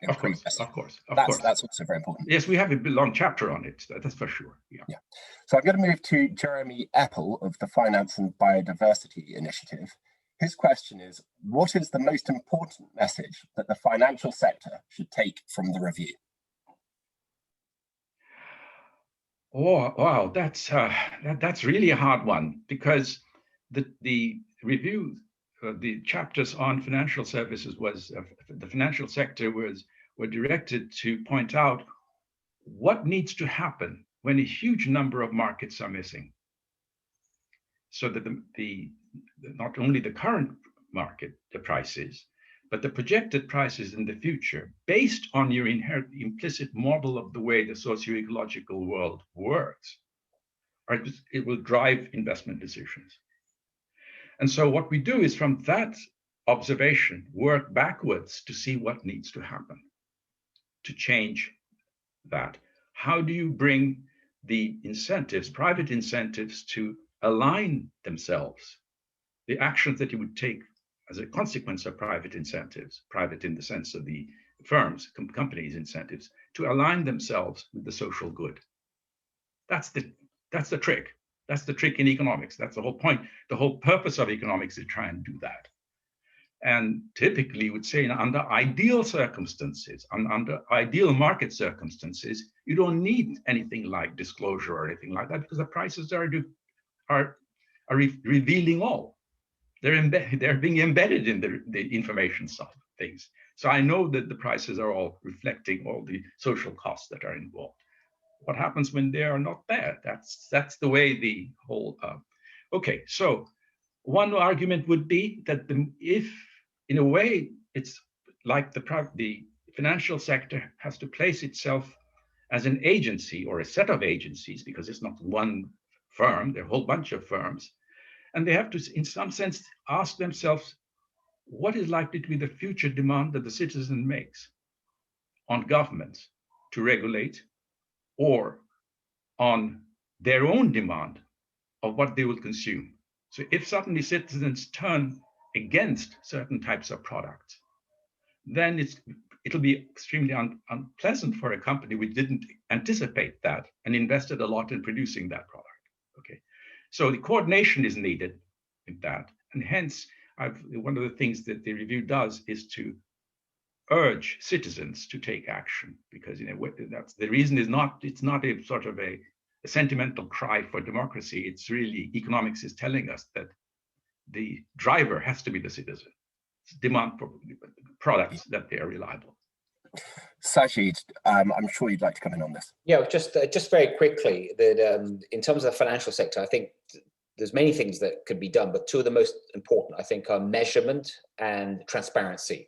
of course. That's also very important. Yes, we have a long chapter on it, that's for sure. Yeah. So I'm going to move to Jeremy Eppel of the Finance and Biodiversity Initiative. His question is, what is the most important message that the financial sector should take from the review? Oh, wow, that's really a hard one, because the review, the chapters on financial services the financial sector were directed to point out what needs to happen when a huge number of markets are missing, so that not only the current market, the prices, but the projected prices in the future, based on your inherent implicit model of the way the socio-ecological world works, it will drive investment decisions. And so what we do is, from that observation, work backwards to see what needs to happen to change that. How do you bring the incentives, private incentives, to align themselves, the actions that you would take as a consequence of private incentives, private in the sense of the firms, companies' incentives, to align themselves with the social good? That's the trick. That's the trick in economics. That's the whole point. The whole purpose of economics is to try and do that. And typically, would say, under ideal circumstances, under ideal market circumstances, you don't need anything like disclosure or anything like that, because the prices are revealing all. They're being embedded in the information side of things. So I know that the prices are all reflecting all the social costs that are involved. What happens when they are not there? That's the way the whole. Okay, so one argument would be that if, in a way, it's like the financial sector has to place itself as an agency or a set of agencies, because it's not one firm, there are a whole bunch of firms, and they have to, in some sense, ask themselves, what is likely to be the future demand that the citizen makes on governments to regulate, or on their own demand of what they will consume? So if suddenly citizens turn against certain types of products, then it'll be extremely unpleasant for a company which didn't anticipate that and invested a lot in producing that product. Okay, so the coordination is needed in that, and hence one of the things that the review does is to urge citizens to take action, because in a way, that's the reason. It's not a sort of a sentimental cry for democracy. It's really, economics is telling us that the driver has to be the citizen. It's demand for products that they are reliable. Sajid, I'm sure you'd like to come in on this. Yeah, just very quickly, that in terms of the financial sector, I think there's many things that could be done, but two of the most important, I think, are measurement and transparency.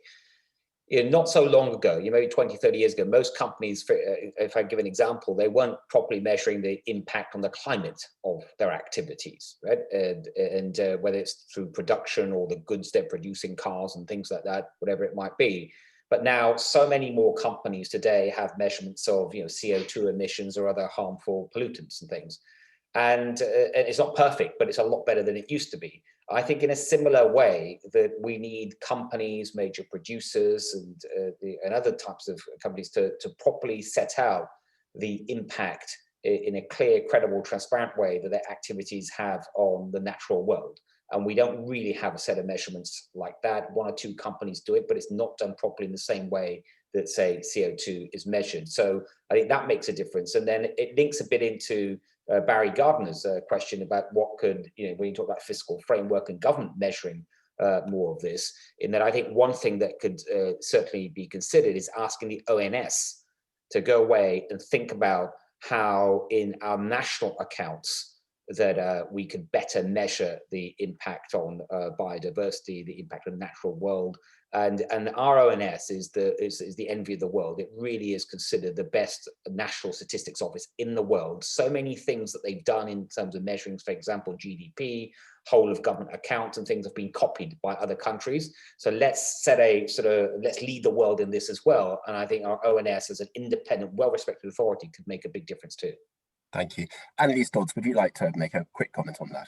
Not so long ago, maybe 20, 30 years ago, most companies, if I give an example, they weren't properly measuring the impact on the climate of their activities, right? And whether it's through production or the goods they're producing, cars and things like that, whatever it might be. But now so many more companies today have measurements of CO2 emissions or other harmful pollutants and things. And it's not perfect, but it's a lot better than it used to be. I think in a similar way that we need companies, major producers and other types of companies to properly set out the impact in a clear, credible, transparent way that their activities have on the natural world. And we don't really have a set of measurements like that. One or two companies do it, but it's not done properly in the same way that, say, CO2 is measured. So I think that makes a difference. And then it links a bit into Barry Gardner's question about what could, when you talk about fiscal framework and government measuring more of this, in that I think one thing that could certainly be considered is asking the ONS to go away and think about how in our national accounts that we could better measure the impact on biodiversity, the impact on the natural world. And our ONS is the envy of the world. It really is considered the best national statistics office in the world. So many things that they've done in terms of measuring, for example, GDP, whole of government accounts and things have been copied by other countries. So let's let's lead the world in this as well. And I think our ONS as an independent, well-respected authority could make a big difference too. Thank you. Anneliese Dodds, would you like to make a quick comment on that?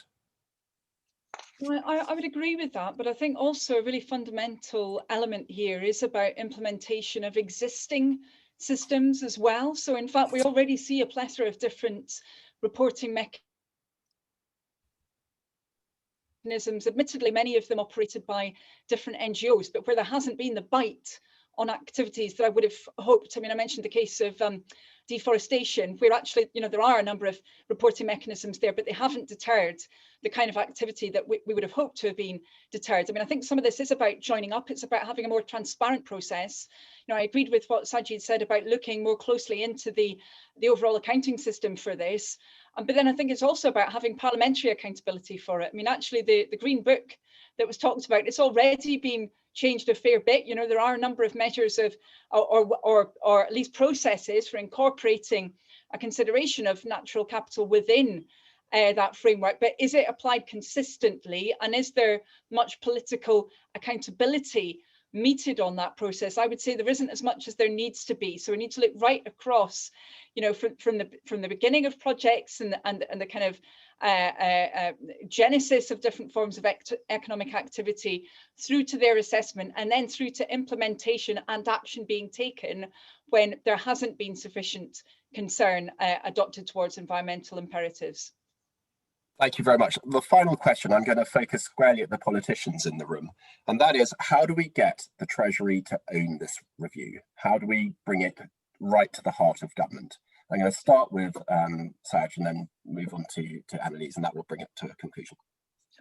Well, I would agree with that, but I think also a really fundamental element here is about implementation of existing systems as well. So in fact, we already see a plethora of different reporting mechanisms, admittedly many of them operated by different NGOs, but where there hasn't been the bite on activities that I would have hoped. I mean, I mentioned the case of deforestation, where actually, there are a number of reporting mechanisms there, but they haven't deterred the kind of activity that we would have hoped to have been deterred. I mean, I think some of this is about joining up. It's about having a more transparent process. I agreed with what Sajid said about looking more closely into the overall accounting system for this. But then I think it's also about having parliamentary accountability for it. I mean, actually, the Green Book that was talked about, it's already been changed a fair bit. There are a number of measures of, or at least processes for incorporating a consideration of natural capital within that framework. But is it applied consistently? And is there much political accountability meted on that process? I would say there isn't as much as there needs to be. So we need to look right across, from the beginning of projects and the kind of genesis of different forms of economic activity through to their assessment, and then through to implementation and action being taken when there hasn't been sufficient concern adopted towards environmental imperatives. Thank you very much. The final question, I'm going to focus squarely at the politicians in the room, and that is, how do we get the Treasury to own this review? How do we bring it right to the heart of government? I'm going to start with Saj and then move on to Anneliese, and that will bring it to a conclusion.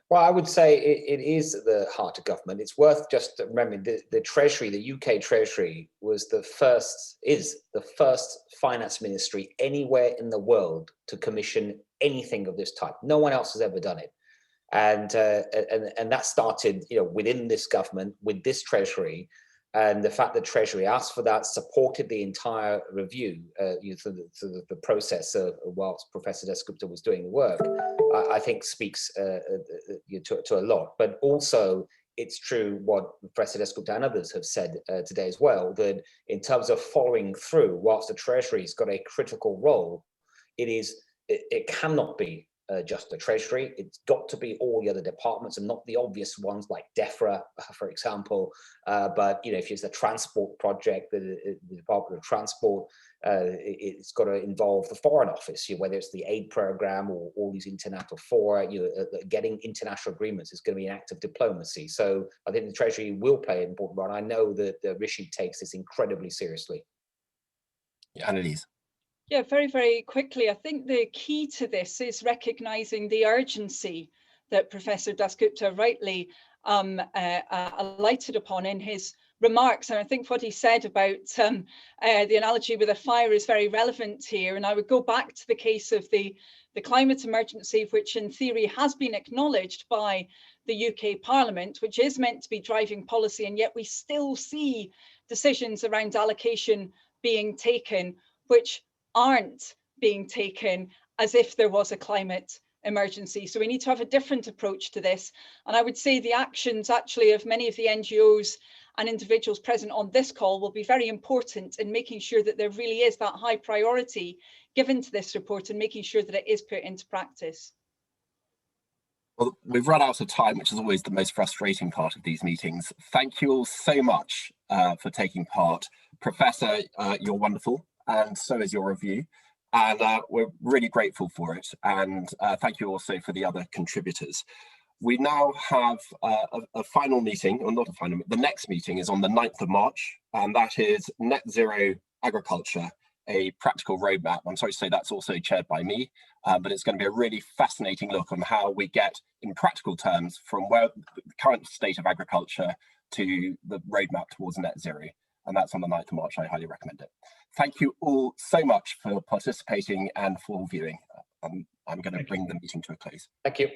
Well, I would say it is the heart of government. It's worth just remembering the Treasury, the UK Treasury, is the first finance ministry anywhere in the world to commission anything of this type. No one else has ever done it. And that started, within this government, with this Treasury. And the fact that Treasury asked for that, supported the entire review through the process of whilst Professor Dasgupta was doing the work, I think speaks to a lot. But also, it's true what Professor Dasgupta and others have said today as well, that in terms of following through, whilst the Treasury's got a critical role, it cannot be just the Treasury. It's got to be all the other departments, and not the obvious ones like DEFRA, for example. But if it's a transport project, the Department of Transport, it's got to involve the Foreign Office, whether it's the aid program or all these international fora. Getting international agreements is going to be an act of diplomacy. So I think the Treasury will play an important role. I know that Rishi takes this incredibly seriously. Yeah, Anneliese. Yeah, very, very quickly. I think the key to this is recognising the urgency that Professor Dasgupta rightly alighted upon in his remarks. And I think what he said about the analogy with a fire is very relevant here. And I would go back to the case of the climate emergency, which in theory has been acknowledged by the UK Parliament, which is meant to be driving policy. And yet we still see decisions around allocation being taken, which aren't being taken as if there was a climate emergency. So we need to have a different approach to this. And I would say the actions actually of many of the NGOs and individuals present on this call will be very important in making sure that there really is that high priority given to this report and making sure that it is put into practice. Well, we've run out of time, which is always the most frustrating part of these meetings. Thank you all so much for taking part. Professor, you're wonderful, and so is your review. And we're really grateful for it. And thank you also for the other contributors. We now have a final meeting, or not a final, the next meeting is on the 9th of March, and that is Net Zero Agriculture, a practical roadmap. I'm sorry to say that's also chaired by me, but it's going to be a really fascinating look on how we get, in practical terms, from where the current state of agriculture to the roadmap towards net zero. And that's on the 9th of March. I highly recommend it. Thank you all so much for participating and for viewing. I'm going to bring the meeting to a close. Thank you.